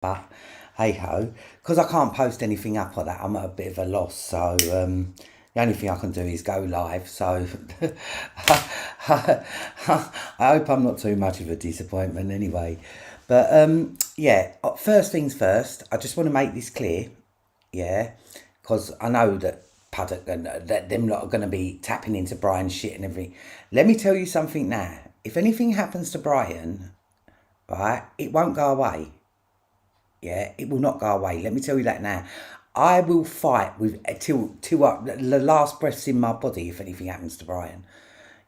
But hey ho, because I can't post anything up on that, I'm at a bit of a loss. So the only thing I can do is go live. So I hope I'm not too much of a disappointment anyway. But yeah, first things first, I just want to make this clear. Yeah, because I know that Paddock and that them lot are going to be tapping into Brian's shit and everything. Let me tell you something now. If anything happens to Brian, right, it won't go away. Yeah, it will not go away. Let me tell you that now. I will fight with till the last breaths in my body if anything happens to Brian.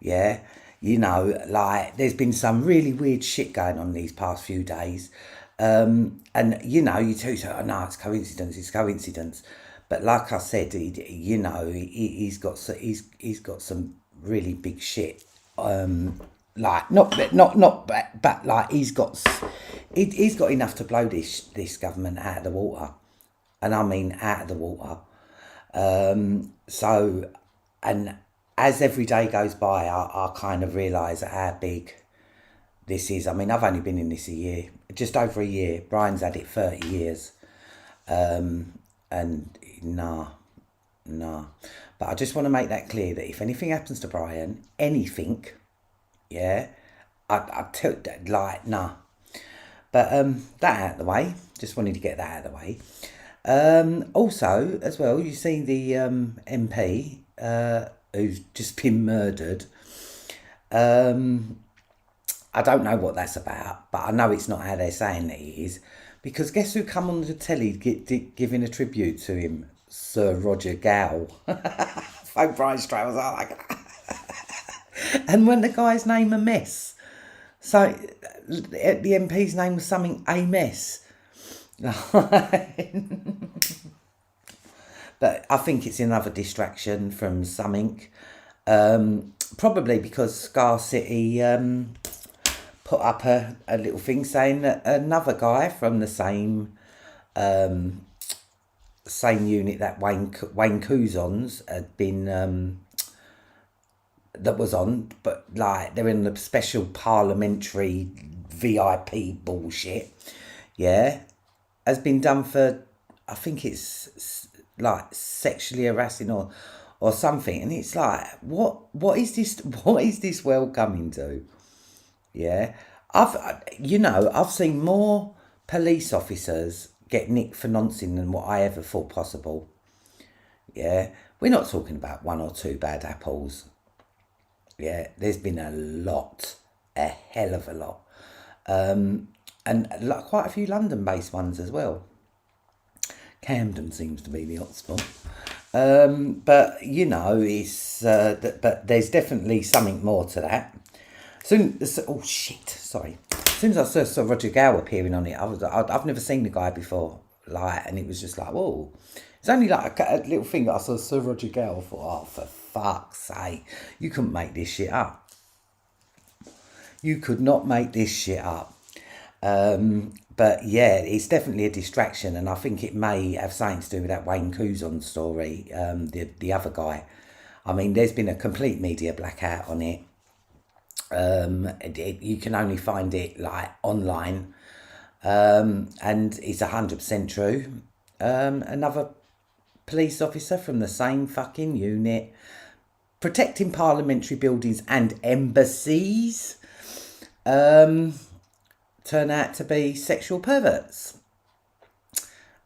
Yeah, like there's been some really weird shit going on these past few days, and you too say, "Oh no, it's coincidence. It's coincidence." But like I said, he's got he's got some really big shit. Like but like he's got enough to blow this government out of the water, and I mean out of the water. So, and as every day goes by, I kind of realise how big this is. I mean, I've only been in this a year, just over a year. Brian's had it 30 years. And nah. But I just want to make that clear that if anything happens to Brian, anything, yeah, I tell that, like, nah. But that out of the way. Just wanted to get that out of the way. Also, as well, you see the MP who's just been murdered. I don't know what that's about, but I know it's not how they're saying that it is. Because guess who come on the telly giving a tribute to him? Sir Roger Gow. Folk Brian Strauss are like, and when the guy's name a mess. So the MP's name was something a mess. But I think it's another distraction from something. Probably because Scar City put up a little thing saying that another guy from the same unit that Wayne Couzon's had been that was on, but like they're in the special parliamentary VIP bullshit. Yeah, has been done for, I think it's like sexually harassing or something, and it's like what is this? What is this world coming to? Yeah, I've seen more police officers get nicked for nonsense than what I ever thought possible. Yeah, we're not talking about one or two bad apples. Yeah, there's been a lot, a hell of a lot, and quite a few London-based ones as well. Camden seems to be the hotspot. But it's but there's definitely something more to that. Oh shit, sorry. As soon as I saw Roger Gow appearing on it, I've never seen the guy before, like, and it was just like, whoa. It's only like a little thing that I saw Sir Roger Gow. I thought, oh, for fuck's sake, you couldn't make this shit up. You could not make this shit up. But yeah, it's definitely a distraction, and I think it may have something to do with that Wayne Couzon story, the other guy. I mean, there's been a complete media blackout on it. You can only find it like online, and it's 100% true. Another police officer from the same fucking unit, protecting parliamentary buildings and embassies, turn out to be sexual perverts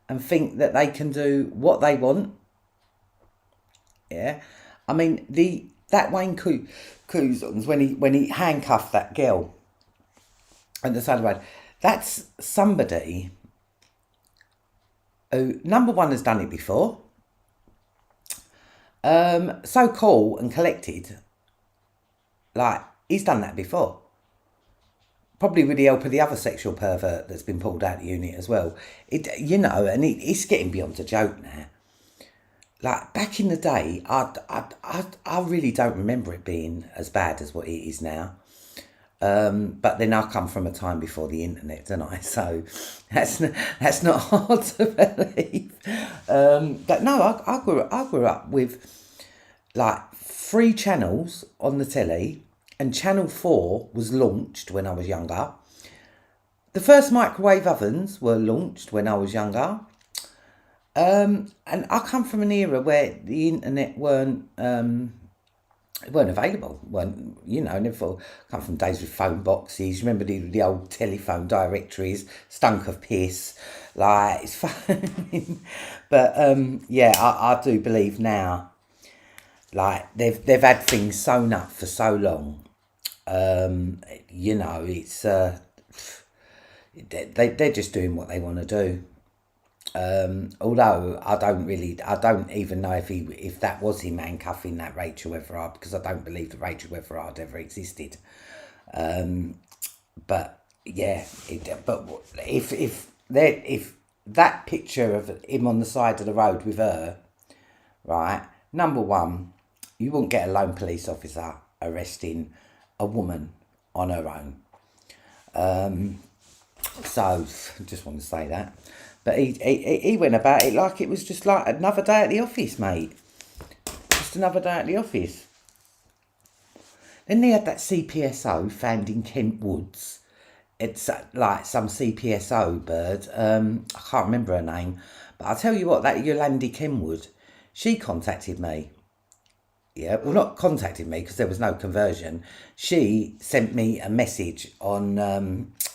and think that they can do what they want. Yeah, I mean that Wayne Couzons when he handcuffed that girl at the side of the road. That's somebody who, number one, has done it before. So cool and collected. Like, he's done that before. Probably with the help of the other sexual pervert that's been pulled out of the unit as well. It's getting beyond a joke now. Like, back in the day, I really don't remember it being as bad as what it is now. But then I come from a time before the internet, don't I? So that's not hard to believe. But no, I grew up with like 3 channels on the telly, and Channel 4 was launched when I was younger. The first microwave ovens were launched when I was younger. And I come from an era where the internet weren't available. Never come from days with phone boxes. Remember the old telephone directories, stunk of piss. Like, it's fine. But yeah, I do believe now, like they've had things sewn up for so long. It's they're just doing what they want to do. Although I don't even know if that was him handcuffing that Rachel Everard, because I don't believe that Rachel Everard ever existed. But yeah, but if that picture of him on the side of the road with her, right? Number one, you wouldn't get a lone police officer arresting a woman on her own. So just want to say that. But he went about it like it was just like another day at the office, mate. Just another day at the office. Then they had that CPSO found in Kent Woods. It's like some CPSO bird. I can't remember her name. But I'll tell you what, that Yolandi Kenwood, she contacted me. Yeah, well, not contacted me because there was no conversion. She sent me a message on,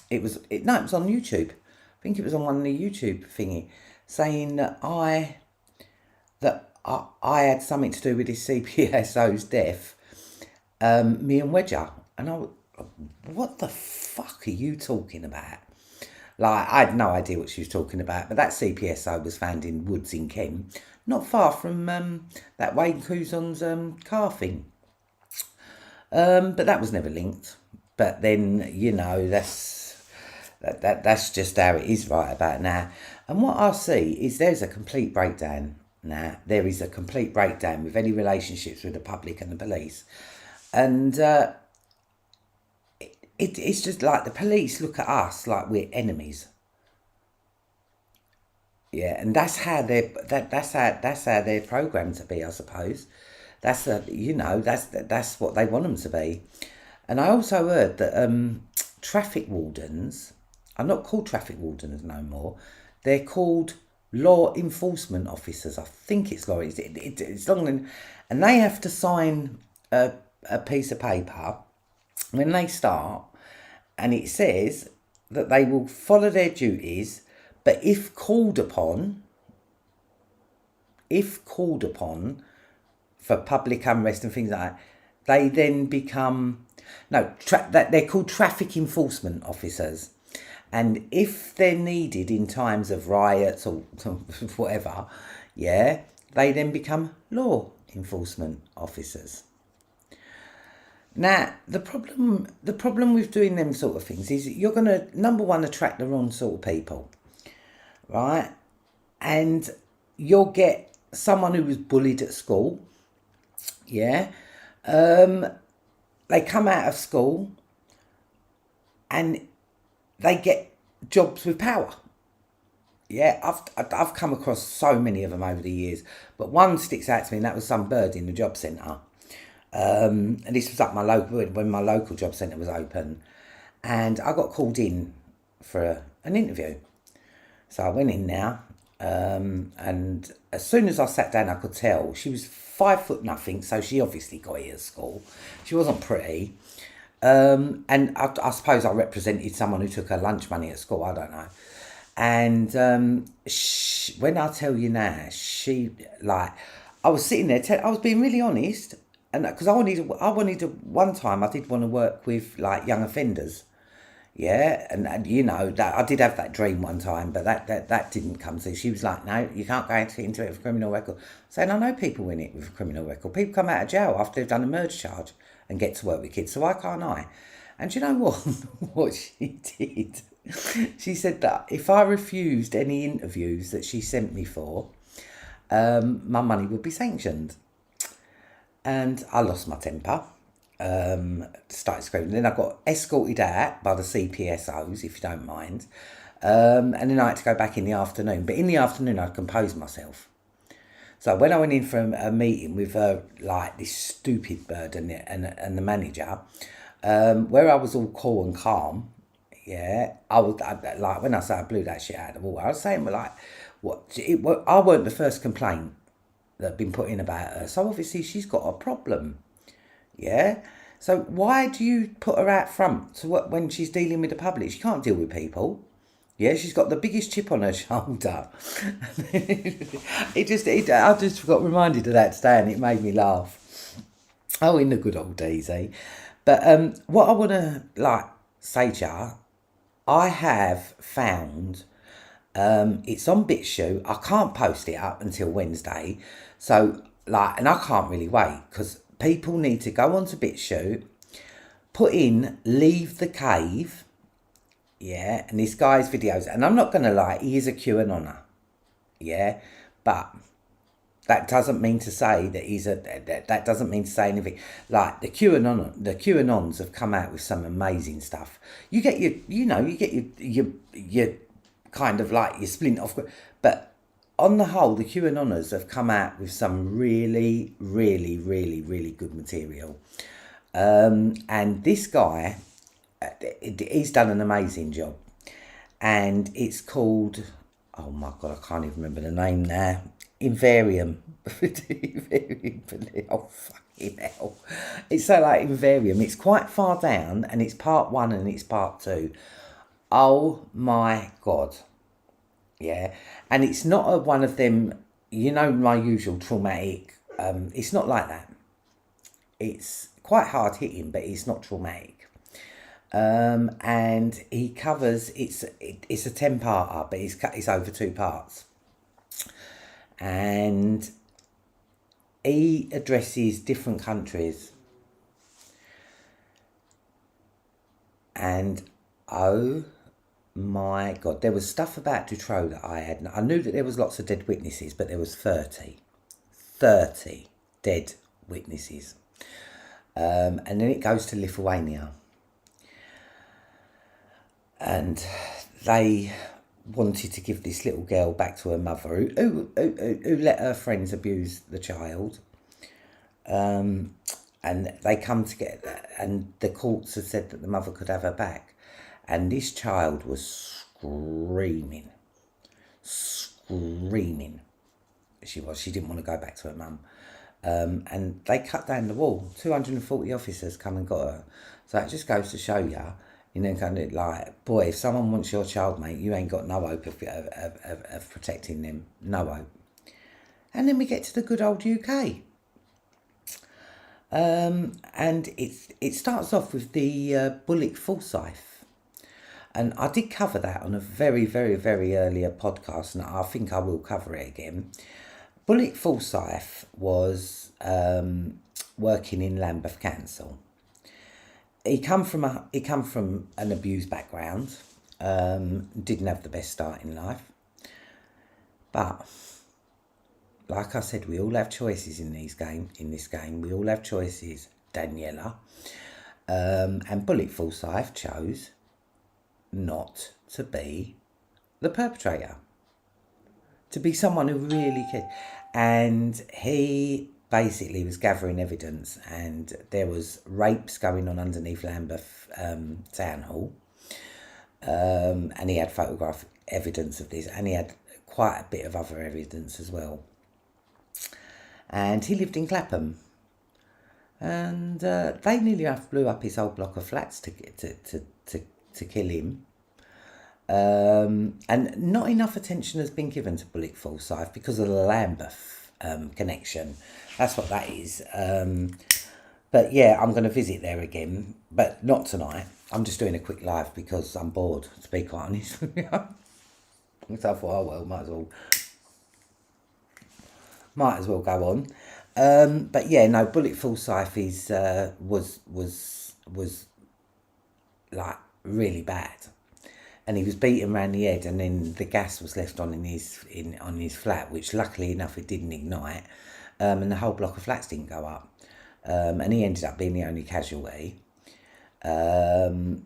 it was on YouTube. I think it was on one of the YouTube thingy, saying that I had something to do with this CPSO's death, me and Wedger. And I was, what the fuck are you talking about? Like, I had no idea what she was talking about, but that CPSO was found in Woods in Kent, not far from that Wayne Couzon's car thing. But that was never linked. But then, that's just how it is right about now. And what I see is there's a complete breakdown now. There is a complete breakdown with any relationships with the public and the police. And it's just like the police look at us like we're enemies. Yeah, and that's how that's how they're programmed to be, I suppose. That's that's what they want them to be. And I also heard that traffic wardens are not called traffic wardens no more. They're called law enforcement officers. I think it's law. It's long, and they have to sign a piece of paper when they start, and it says that they will follow their duties, but if called upon for public unrest and things like that, they then become that they're called traffic enforcement officers. And if they're needed in times of riots or whatever, yeah, they then become law enforcement officers. Now, the problem with doing them sort of things is you're going to, number one, attract the wrong sort of people, right? And you'll get someone who was bullied at school, yeah? They come out of school and they get jobs with power. Yeah, I've come across so many of them over the years, but one sticks out to me, and that was some bird in the job centre. And this was up when my local job centre was open, and I got called in for an interview. So I went in now, and as soon as I sat down, I could tell she was 5'0", so she obviously got it at school. She wasn't pretty. And I suppose I represented someone who took her lunch money at school, I don't know. And when I tell you now, I was sitting there, I was being really honest, and because I wanted to, one time I did want to work with like young offenders, yeah, and that I did have that dream one time, but that didn't come through. She was like, no, you can't go into it with a criminal record. Saying I know people in it with a criminal record. People come out of jail after they've done a murder charge and get to work with kids, so why can't I? And you know what? What she did? She said that if I refused any interviews that she sent me for, my money would be sanctioned. And I lost my temper, started screaming. Then I got escorted out by the CPSOs, if you don't mind. And then I had to go back in the afternoon. But in the afternoon, I composed myself. So when I went in for a meeting with this stupid bird and the manager, where I was all cool and calm, Yeah, like when I say I blew that shit out of the water, I was saying, well, like, I weren't the first complaint that had been put in about her. So obviously she's got a problem. Yeah. So why do you put her out front to what when she's dealing with the public? She can't deal with people. Yeah, she's got the biggest chip on her shoulder. I just got reminded of that today, and it made me laugh. Oh, in the good old days, eh? But what I want to like say to you, I have found it's on BitChute. I can't post it up until Wednesday, so like, and I can't really wait because people need to go onto BitChute, put in "Leave the Cave," yeah, and this guy's videos. And I'm not gonna lie, he is a QAnoner, yeah, but that doesn't mean to say that that doesn't mean to say anything. Like the QAnons have come out with some amazing stuff. You get your kind of like your splint off, but on the whole, the QAnoners have come out with some really, really, really, really good material. And this guy, he's done an amazing job, and it's called, oh my god, I can't even remember the name now. Invarium. Oh fucking hell! It's so like Invarium. It's quite far down, and it's part 1 and it's part 2. Oh my god! Yeah, and it's not one of them. You know, my usual traumatic. It's not like that. It's quite hard hitting, but it's not traumatic. And he covers it's a 10-parter, but it's over 2 parts, and he addresses different countries, and oh my god, there was stuff about Dutroux that I knew that there was lots of dead witnesses, but there was 30 dead witnesses. And then it goes to Lithuania, and they wanted to give this little girl back to her mother, who let her friends abuse the child. And they come together, and the courts have said that the mother could have her back. And this child was screaming. She didn't want to go back to her mum. And they cut down the wall. 240 officers come and got her. So it just goes to show you, you know, kind of like, boy, if someone wants your child, mate, you ain't got no hope of protecting them. No hope. And then we get to the good old UK. And it starts off with the Bullock Forsyth. And I did cover that on a very, very, very earlier podcast, and I think I will cover it again. Bullock Forsyth was working in Lambeth Council. He come from an abused background. Didn't have the best start in life, but like I said, we all have choices in this game. We all have choices, Daniela. And Bullock Forsyth chose not to be the perpetrator, to be someone who really cared. And he basically was gathering evidence, and there was rapes going on underneath Lambeth Town Hall. And he had photographic evidence of this, and he had quite a bit of other evidence as well. And he lived in Clapham, and they nearly blew up his whole block of flats to kill him. And not enough attention has been given to Bullock Forsyth because of the Lambeth connection. That's what that is. But yeah, I'm going to visit there again, but not tonight. I'm just doing a quick live because I'm bored, to be quite honest. So I thought, oh well, might as well go on. But yeah, no, Bullock Forsyth is was like really bad, and he was beaten around the head, and then the gas was left on his flat, which luckily enough it didn't ignite, and the whole block of flats didn't go up, and he ended up being the only casualty. And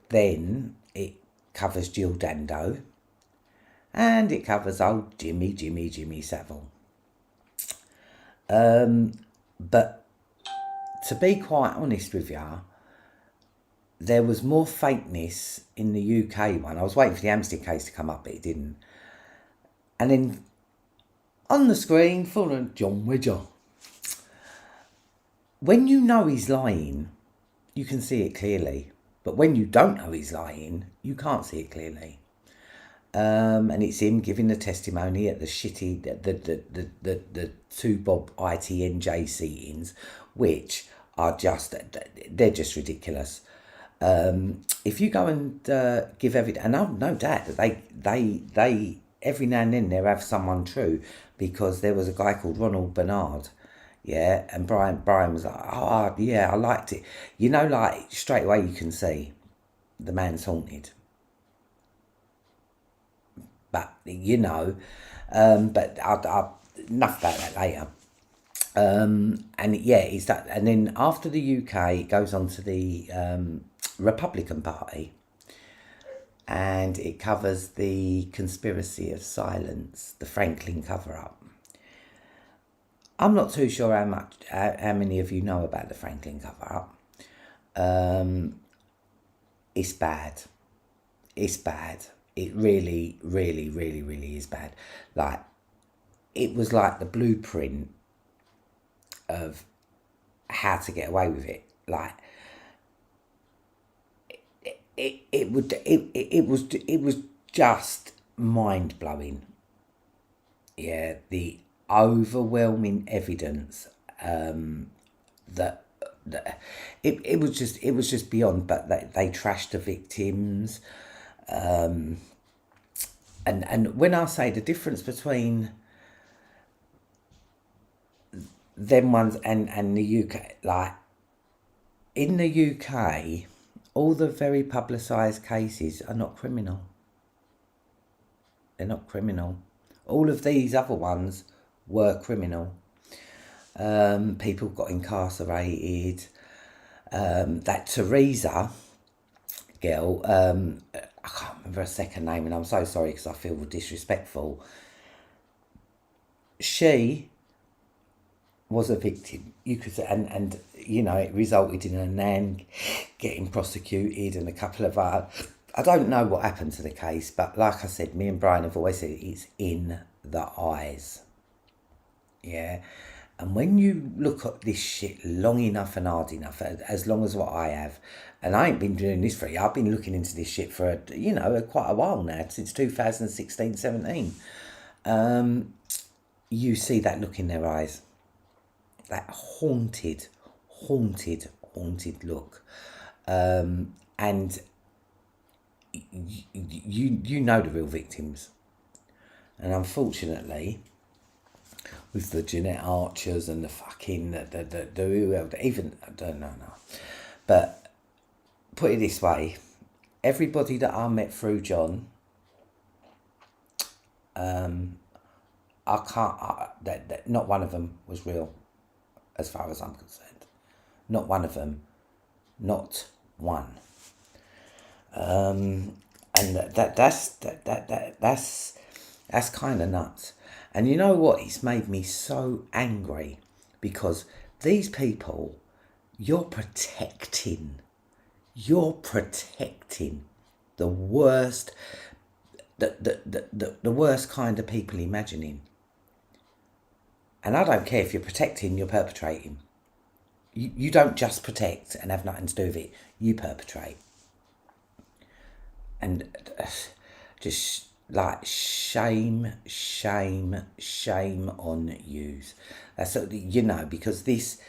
then it covers Jill Dando, and it covers old Jimmy Savile. But to be quite honest with you, there was more fakeness in the UK one. I was waiting for the Amstead case to come up, but it didn't. And then on the screen, full of John Widger. When you know he's lying, you can see it clearly. But when you don't know he's lying, you can't see it clearly. And it's him giving the testimony at the shitty, the two Bob ITNJ seatings, which are just, they're just ridiculous. If you go and give evidence, and I've no doubt that they every now and then they'll have someone true, because there was a guy called Ronald Bernard, yeah, and Brian was like, oh yeah, I liked it. You know, like straight away you can see the man's haunted. But you know, but I'll enough about that later. And yeah, it's that. And then after the UK, it goes on to the Republican Party, and it covers the conspiracy of silence, the Franklin cover-up. I'm not too sure how many of you know about the Franklin cover-up. It's bad. It's bad. It really, really, really, really is bad. Like, it was like the blueprint of how to get away with it. Like, it was just mind blowing. Yeah, the overwhelming evidence that it was just beyond. But they trashed the victims. And when I say the difference between them ones and the UK, like in the UK, all the very publicised cases are not criminal. They're not criminal. All of these other ones were criminal. People got incarcerated. That Teresa girl, I can't remember her second name, and I'm so sorry because I feel disrespectful. She was a victim, you could say, and you know, it resulted in her nan getting prosecuted and a couple of other. I don't know what happened to the case, but like I said, me and Brian have always said it's in the eyes. Yeah. And when you look at this shit long enough and hard enough, as long as what I have, and I ain't been doing this for you, I've been looking into this shit for, quite a while now, since 2016, 17. You see that look in their eyes. That haunted look. And you know the real victims. And unfortunately, with the Jeanette Archers and the fucking the even I don't know. But put it this way, everybody that I met through John, I can't. That not one of them was real, as far as I'm concerned. Not one of them. Not one. And that's kind of nuts. And you know what? It's made me so angry, because these people, you're protecting the worst, the worst kind of people imagining. And I don't care if you're protecting, you're perpetrating. You don't just protect and have nothing to do with it. You perpetrate. And just like shame on yous. That's, because this,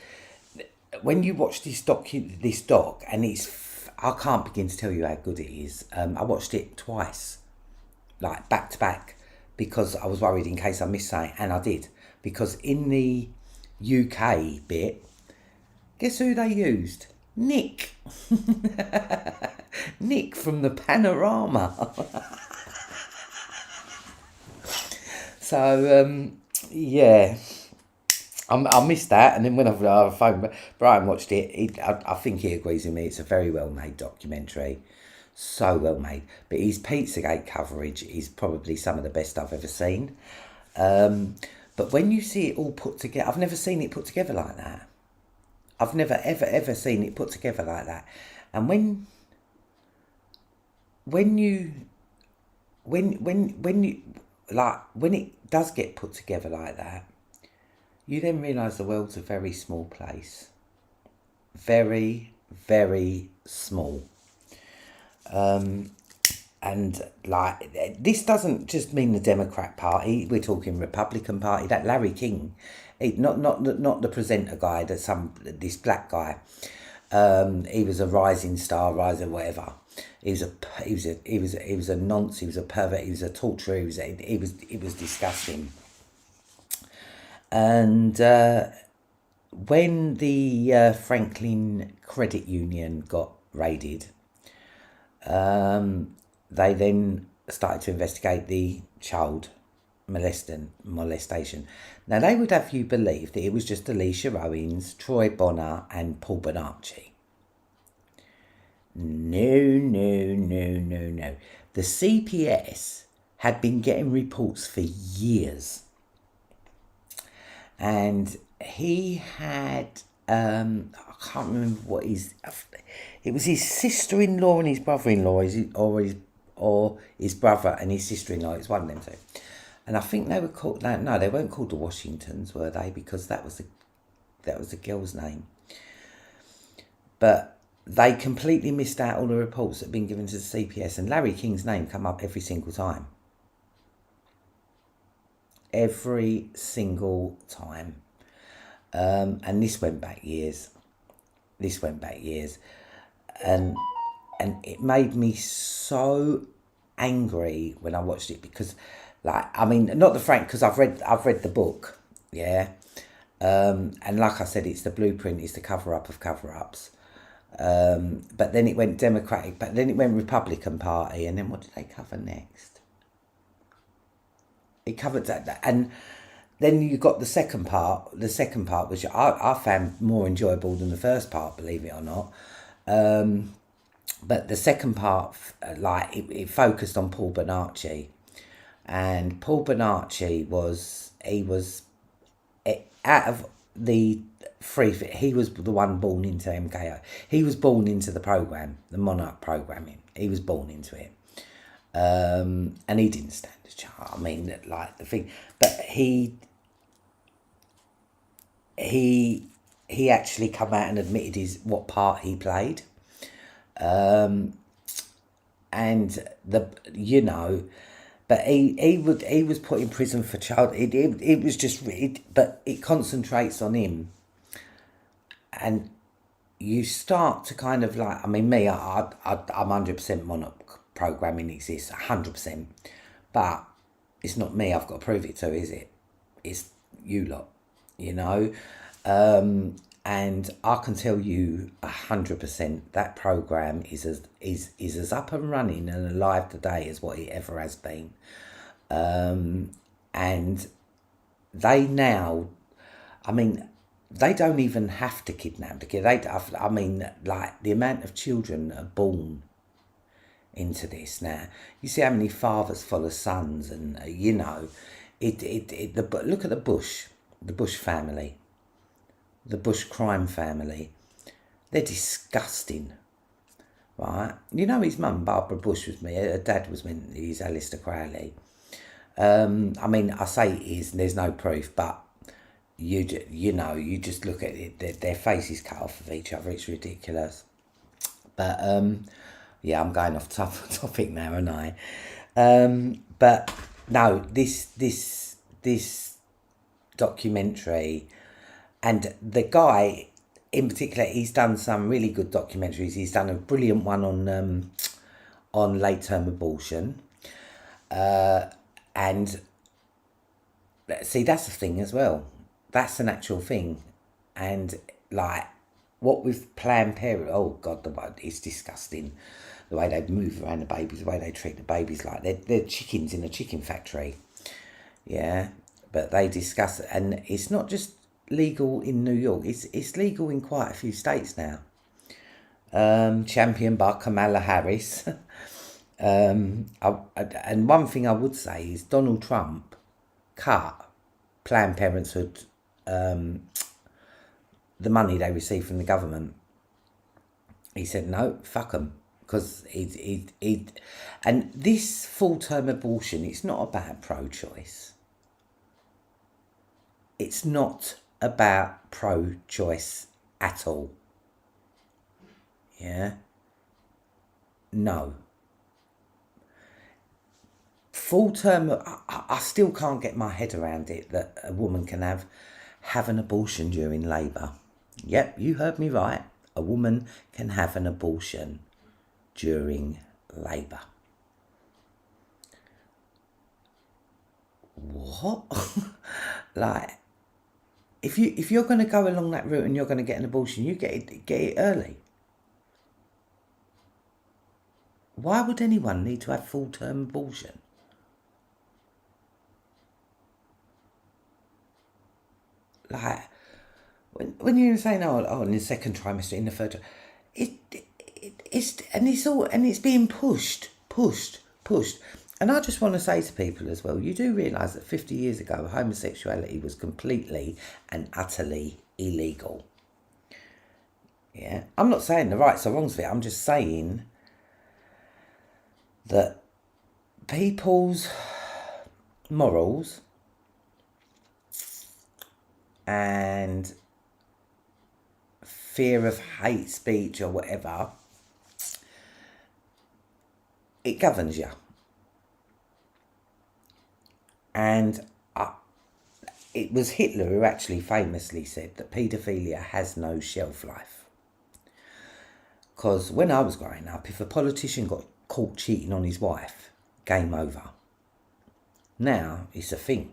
when you watch this doc, and I can't begin to tell you how good it is. I watched it twice, like back to back, because I was worried in case I missed something, and I did. Because in the UK bit, guess who they used? Nick. Nick from the Panorama. So, yeah, I missed that. And then when I phoned Brian, watched it, I think he agrees with me. It's a very well-made documentary. So well made. But his Pizzagate coverage is probably some of the best I've ever seen. But when you see it all put together, I've never seen it put together like that. I've never, ever, ever seen it put together like that. And when when you when you like when it does get put together like that, you then realise the world's a very small place. Very, very small. And like this doesn't just mean the Democrat Party. We're talking Republican Party. That Larry King, not the presenter guy. This black guy. He was a rising star, whatever. He was a nonce. He was a pervert. He was a torturer. He was disgusting. And when the Franklin Credit Union got raided, they then started to investigate the child molestation. Now, they would have you believe that it was just Alicia Owens, Troy Bonner and Paul Bernacchi. No. The CPS had been getting reports for years. And he had, I can't remember what it was his sister-in-law and his brother-in-law, or his brother and his sister-in-law. It's one of them two. And I think they were called, no, they weren't called the Washingtons, were they? Because that was the girl's name. But they completely missed out all the reports that had been given to the CPS, and Larry King's name come up every single time. Every single time. And this went back years. And it made me so angry when I watched it, because not the Frank, because I've read the book, yeah. And like I said, it's the blueprint, it's the cover-up of cover-ups. But then it went Democratic, but then it went Republican Party, and then what did they cover next? It covered that, and then you got the second part, which I found more enjoyable than the first part, believe it or not. But the second part, it focused on Paul Bernacchi, and Paul Bernacchi was out of the three, he was the one born into MKO. He was born into the program, the Monarch programming. He was born into it. And he didn't stand a chance. I mean, like the thing, but he actually come out and admitted what part he played, and but he was put in prison for child. It was just but it concentrates on him, and you start to kind of like, I mean, me, I'm 100% Monarch programming exists 100%, but it's not me I've got to prove it to, is it? It's you lot, and I can tell you 100% that program is as up and running and alive today as what it ever has been. And they now, I mean, they don't even have to kidnap the kid. I mean, like the amount of children are born into this now. You see how many fathers follow sons, and look at the Bush family, the Bush crime family. They're disgusting, right? His mum, Barbara Bush, was me. Her dad was he's Alistair Crowley. I mean, I say it is, and there's no proof, but you just look at it. Their faces cut off of each other. It's ridiculous. But yeah, I'm going off topic now, aren't I? But no, this documentary, and the guy in particular, he's done some really good documentaries. He's done a brilliant one on late term abortion, and see, that's the thing as well. That's an actual thing, and like what with Planned Parenthood, oh God, it's disgusting. The way they move around the babies, the way they treat the babies, like they're chickens in a chicken factory. Yeah, but they discuss it, and it's not just legal in New York. It's legal in quite a few states now. Championed by Kamala Harris. And one thing I would say is Donald Trump cut Planned Parenthood the money they receive from the government. He said, no, fuck them. because and this full-term abortion, it's not about pro-choice. It's not about pro-choice at all. Yeah? No. Full-term, I still can't get my head around it that a woman can have an abortion during labour. Yep, you heard me right. A woman can have an abortion during labour. What? Like, if you're going to go along that route and you're going to get an abortion, you get it early. Why would anyone need to have full-term abortion? Like, when you're saying, oh, in the second trimester, in the third, it's being pushed. And I just want to say to people as well, you do realise that 50 years ago, homosexuality was completely and utterly illegal. Yeah, I'm not saying the rights or wrongs of it. I'm just saying that people's morals and fear of hate speech or whatever, it governs you. And it was Hitler who actually famously said that paedophilia has no shelf life. Because when I was growing up, if a politician got caught cheating on his wife, game over. Now it's a thing.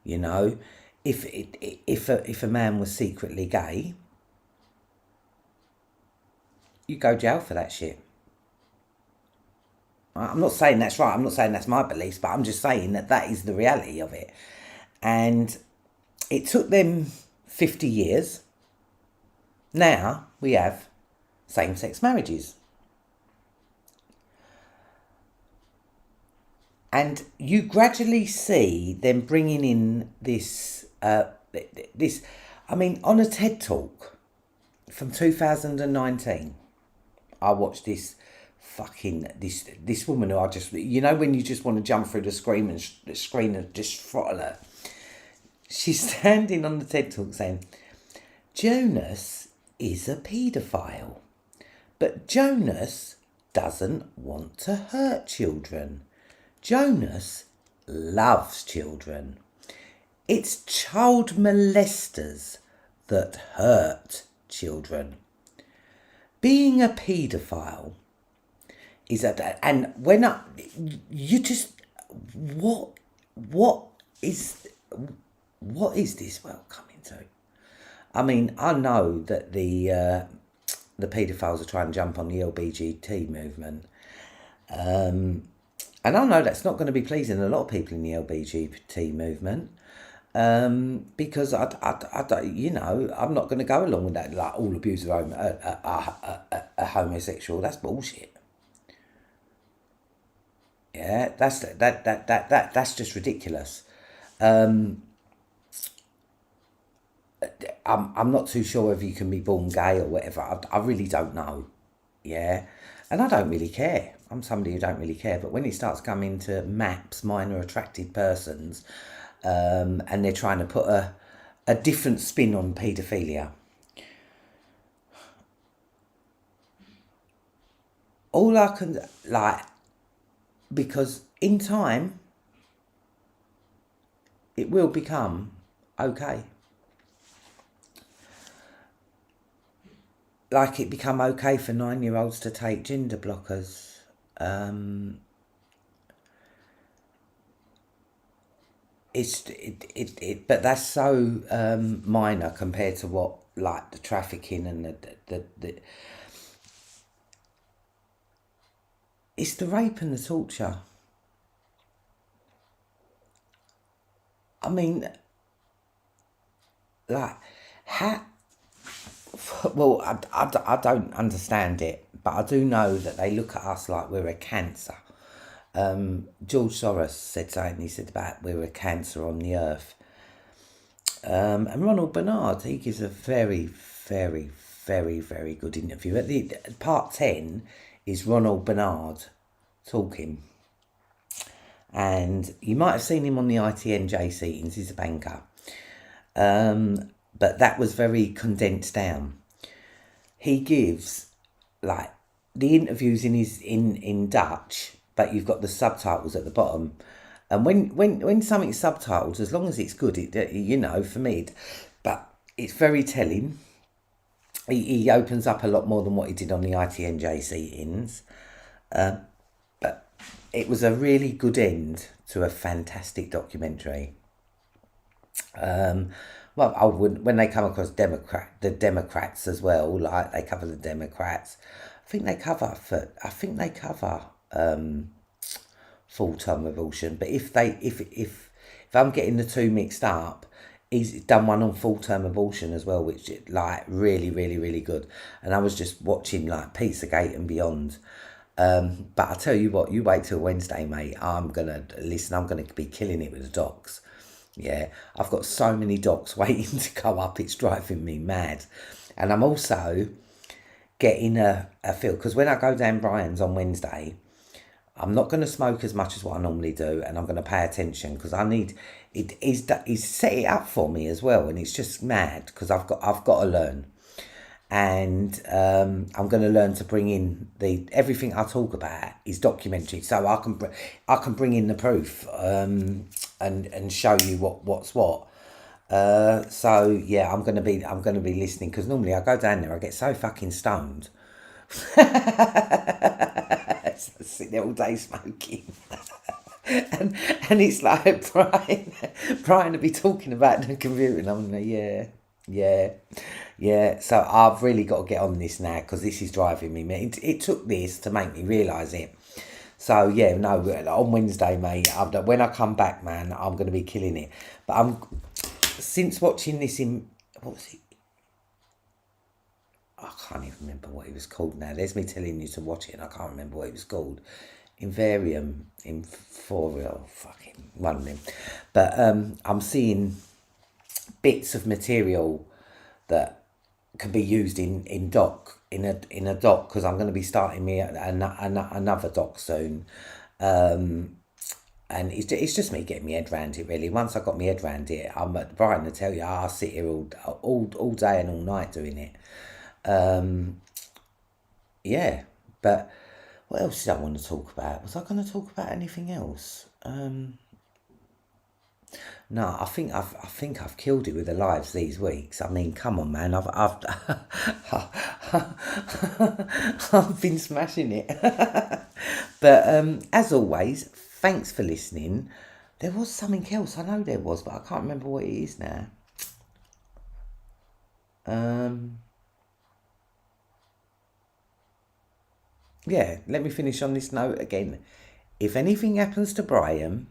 You know, if a man was secretly gay, you go jail for that shit. I'm not saying that's right. I'm not saying that's my beliefs, but I'm just saying that is the reality of it. And it took them 50 years. Now we have same-sex marriages. And you gradually see them bringing in this, on a TED Talk from 2019, I watched this woman who I just, you know, when you just want to jump through the screen and just throttle her. She's standing on the TED Talk saying, Jonas is a paedophile, but Jonas doesn't want to hurt children. Jonas loves children. It's child molesters that hurt children. Being a paedophile is and when what is this world coming to? I mean, I know that the paedophiles are trying to jump on the LGBT movement, and I know that's not going to be pleasing a lot of people in the LGBT movement, because I you know, I'm not going to go along with that. Like, all abuse are homosexual. That's bullshit. Yeah, that's just ridiculous. I'm not too sure if you can be born gay or whatever. I really don't know. Yeah, and I don't really care. I'm somebody who don't really care. But when it starts coming to MAPS, minor attracted persons, and they're trying to put a different spin on paedophilia, all I can, like, because in time it will become okay. Like, it become okay for 9-year-olds to take gender blockers. But that's so minor compared to what, like, the trafficking and the it's the rape and the torture. I mean, like, how? Well, I don't understand it, but I do know that they look at us like we're a cancer. George Soros said something, he said about we're a cancer on the earth. And Ronald Bernard, he gives a very, very, very, very good interview. At the part 10 is Ronald Bernard talking. And you might have seen him on the ITNJ seatings, he's a banker. But that was very condensed down. He gives like the interviews in Dutch, but you've got the subtitles at the bottom. And when something's subtitled, as long as it's good, for me, but it's very telling. He opens up a lot more than what he did on the ITNJ seatings. But it was a really good end to a fantastic documentary. When they come across the Democrats as well, like they cover the Democrats. I think they cover full-time abortion. But if I'm getting the two mixed up, he's done one on full-term abortion as well, which like really, really, really good. And I was just watching like Pizzagate and beyond. But I tell you what, you wait till Wednesday, mate. I'm gonna be killing it with the docs. Yeah, I've got so many docs waiting to go up. It's driving me mad. And I'm also getting a feel, because when I go down Brian's on Wednesday, I'm not going to smoke as much as what I normally do, and I'm going to pay attention because I need it. He's set it up for me as well, and it's just mad because I've got to learn, and I'm going to learn to bring in everything I talk about is documentary, so I can bring in the proof and show you what's what. So yeah, I'm gonna be listening, because normally I go down there, I get so fucking stoned. Sit there all day smoking. and it's like Brian will be talking about the computer, and I'm like, yeah. So I've really got to get on this now, because this is driving me mad. It took this to make me realise it. So yeah, no, on Wednesday, mate, when I come back, man, I'm going to be killing it. But since watching this what was it? I can't even remember what it was called now. There's me telling you to watch it, and I can't remember what it was called. Inforium, fucking one of them. But I'm seeing bits of material that can be used in doc, in a doc, because I'm going to be starting me another doc soon. And it's just me getting my head around it, really. Once I got my head around it, I'm at Brian to tell you, I'll sit here all day and all night doing it. Yeah, but what else did I want to talk about? Was I going to talk about anything else? No, I think I've killed it with the lives these weeks. I mean, come on, man. I've I've been smashing it. But as always, thanks for listening. There was something else. I know there was, but I can't remember what it is now. Yeah, let me finish on this note again. If anything happens to Brian,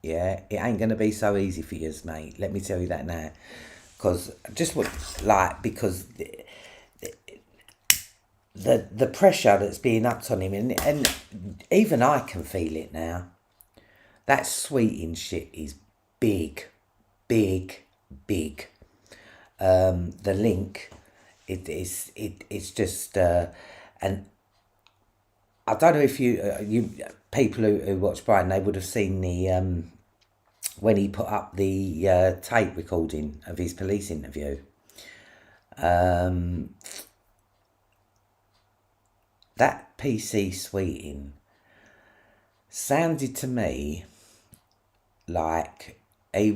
yeah, it ain't going to be so easy for you, mate. Let me tell you that now. Because the pressure that's being upped on him, and even I can feel it now. That sweeting shit is big. The link, it's just, and I don't know if you people who watch Brian, they would have seen the when he put up the tape recording of his police interview. That PC sweeting sounded to me like he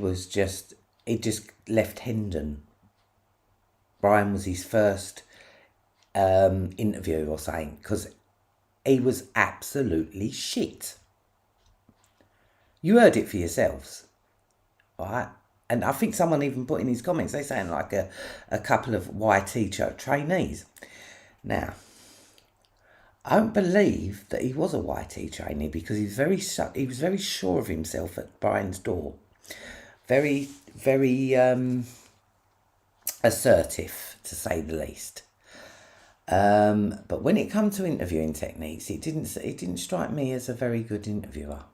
just left Hendon. Brian was his first interview or something, because he was absolutely shit. You heard it for yourselves, right? And I think someone even put in his comments, they sound like a couple of YT trainees. Now, I don't believe that he was a YT trainee, because he was very sure of himself at Brian's door. Very, very assertive, to say the least. But when it comes to interviewing techniques, it didn't strike me as a very good interviewer.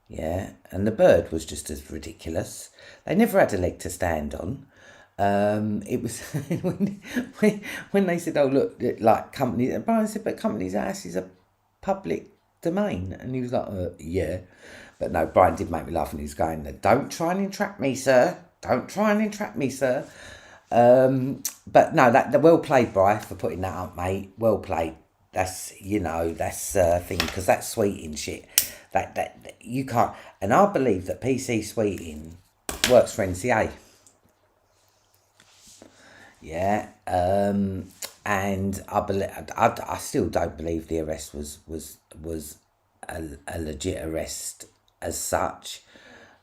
Yeah, and the bird was just as ridiculous. They never had a leg to stand on. It was when they said, "Oh look, like companies," and Brian said, "But Companies House is a public domain," and he was like, "Yeah," but no, Brian did make me laugh, and he was going, "Don't try and entrap me, sir. Don't try and entrap me, sir." But no, that well played, Brian, for putting that up, mate. Well played. That's that's thing, because that's sweeting shit. That you can't, and I believe that PC sweeting works for NCA. Yeah, and I believe I still don't believe the arrest was a legit arrest as such.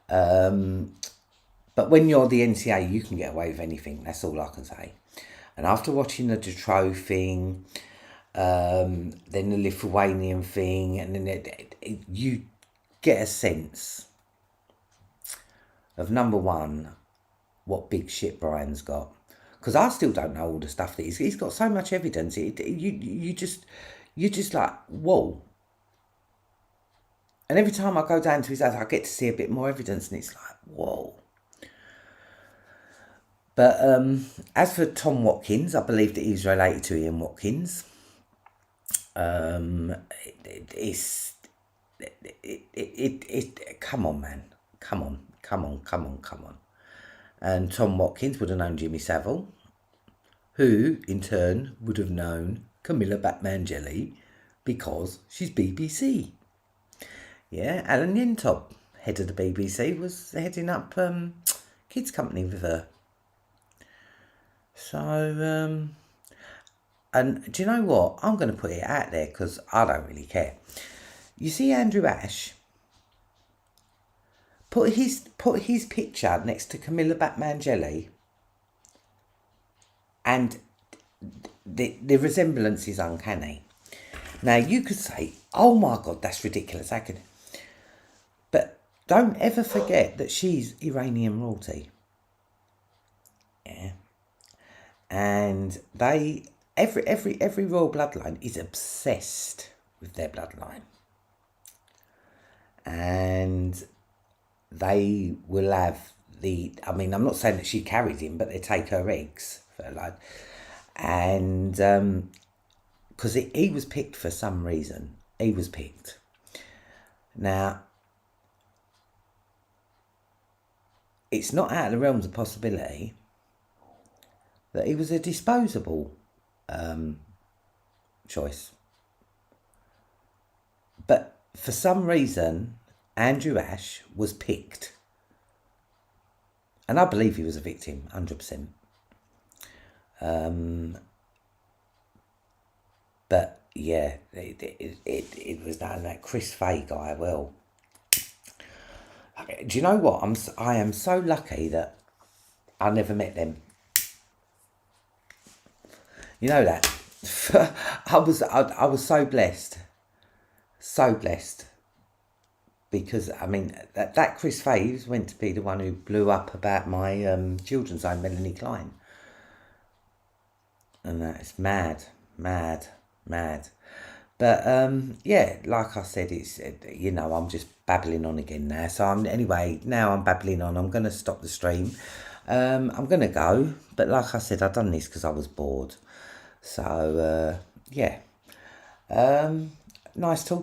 But when you're the NCA, you can get away with anything. That's all I can say. And after watching the Dutroux thing, then the Lithuanian thing, and then you get a sense of, number one, what big shit Brian's got. Because I still don't know all the stuff that he's got. So much evidence. You just like, whoa. And every time I go down to his house, I get to see a bit more evidence, and it's like, whoa. But as for Tom Watkins, I believe that he's related to Ian Watkins. Come on, man. Come on. And Tom Watkins would have known Jimmy Savile, who in turn would have known Camilla Batmangeli because she's BBC. Yeah, Alan Yentob, head of the BBC, was heading up kids company with her. So, and do you know what? I'm going to put it out there because I don't really care. You see Andrew Ash, put his picture next to Camilla Batmangeli, and the resemblance is uncanny. Now, you could say, oh my God, that's ridiculous. But don't ever forget that she's Iranian royalty. Yeah. And every royal bloodline is obsessed with their bloodline. And they will have I'm not saying that she carried him, but they take her eggs for her life. And because he was picked for some reason. He was picked. Now, it's not out of the realms of possibility that he was a disposable choice. But for some reason, Andrew Ash was picked. And I believe he was a victim, 100%. But yeah, it was that Chris Fay guy. Well, do you know what? I am so lucky that I never met them. You know that. I was so blessed. So blessed. Because, that Chris Fay was meant to be the one who blew up about my children's home, Melanie Klein. And that's mad. But, yeah, like I said, it's, I'm just babbling on again now. So now I'm babbling on. I'm going to stop the stream. I'm going to go. But like I said, I've done this because I was bored. So, yeah. Nice talking.